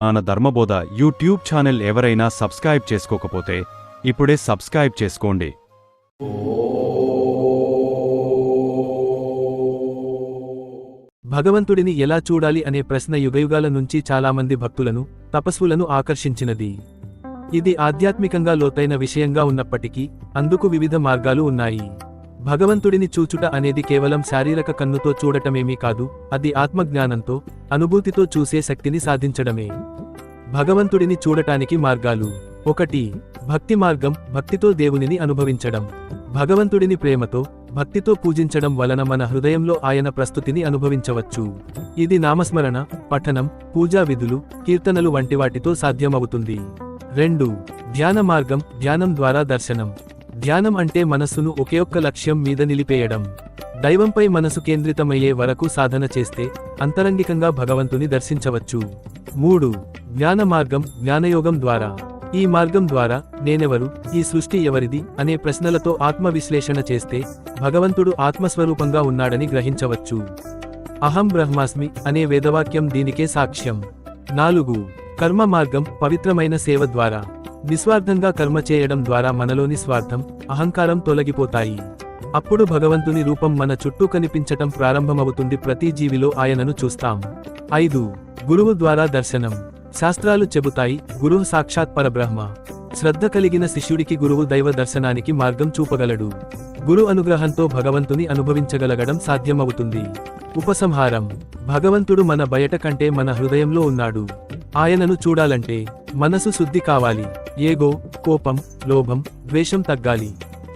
మన ధర్మబోధ YouTube channel ఎవరైనా subscribe చేసుకోకపోతే ఇప్పుడే సబ్స్క్రైబ్ చేసుకోండి. భగవంతుడిని ఎలా చూడాలి అనే ప్రశ్న యుగయుగాల నుంచి చాలామంది భక్తులను, తపస్వులను ఆకర్షించినది. ఇది ఆధ్యాత్మికంగా లోతైన విషయంగా ఉన్నప్పటికీ, అందుకు వివిధ మార్గాలు ఉన్నాయి. భగవంతుడిని చూచుట అనేది కేవలం శారీరక కన్నుతో చూడటమేమీ కాదు, అది ఆత్మజ్ఞానంతో, అనుభూతితో చూసే శక్తిని సాధించడమే. భగవంతుడిని చూడటానికి మార్గాలు. 1. భక్తి మార్గం, భక్తితో దేవునిని అనుభవించడం. భగవంతుడిని ప్రేమతో, భక్తితో పూజించడం వలన మన హృదయంలో ఆయన ప్రస్తుతిని అనుభవించవచ్చు. ఇది నామస్మరణ, పఠనం, పూజా విధులు, కీర్తనలు వంటి వాటితో సాధ్యమవుతుంది. 2. ధ్యాన మార్గం, ధ్యానం ద్వారా దర్శనం. ధ్యానం అంటే మనస్సును ఒకే ఒక్క లక్ష్యం మీద నిలిపేయడం. దైవంపై మనసు కేంద్రితమయ్యే వరకు సాధన చేస్తే అంతరంగికంగా భగవంతుని దర్శించవచ్చు. 3. జ్ఞాన మార్గం, జ్ఞానయోగం ద్వారా. ఈ మార్గం ద్వారా నేనెవరు, ఈ సృష్టి ఎవరిది అనే ప్రశ్నలతో ఆత్మవిశ్లేషణ చేస్తే భగవంతుడు ఆత్మస్వరూపంగా ఉన్నాడని గ్రహించవచ్చు. అహం బ్రహ్మాస్మి అనే వేదవాక్యం దీనికే సాక్ష్యం. 4. కర్మ మార్గం, పవిత్రమైన సేవ ద్వారా. నిస్వార్థంగా కర్మ చేయడం ద్వారా మనలోని స్వార్థం, అహంకారం తొలగిపోతాయి. అప్పుడు భగవంతుని రూపం మన చుట్టూ కనిపించటం ప్రారంభమవుతుంది. ప్రతి జీవిలో ఆయనను చూస్తాం. 5. గురువు ద్వారా దర్శనం. శాస్త్రాలు చెబుతాయి, గురువు సాక్షాత్ పరబ్రహ్మ. శ్రద్ధ కలిగిన శిష్యుడికి గురువు దైవ దర్శనానికి మార్గం చూపగలడు. గురు అనుగ్రహంతో భగవంతుని అనుభవించగలగడం సాధ్యమవుతుంది. ఉపసంహారం. భగవంతుడు మన బయట కంటే మన హృదయంలో ఉన్నాడు. ఆయనను చూడాలంటే మనసు శుద్ధి కావాలి. ఏగో, కోపం, లోభం, ద్వేషం తగ్గాలి.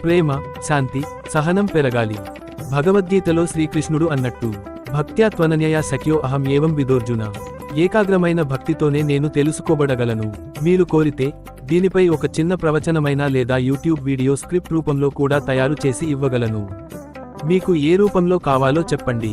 ప్రేమ, శాంతి, సహనం పెరగాలి. భగవద్గీతలో శ్రీకృష్ణుడు అన్నట్టు, భక్త్యా త్వనన్యయా సఖ్యో అహం ఏవం విదోర్జున. ఏకాగ్రమైన భక్తితోనే నేను తెలుసుకోబడగలను. మీరు కోరితే దీనిపై ఒక చిన్న ప్రవచనమైనా లేదా యూట్యూబ్ వీడియో స్క్రిప్ట్ రూపంలో కూడా తయారు చేసి ఇవ్వగలను. మీకు ఏ రూపంలో కావాలో చెప్పండి.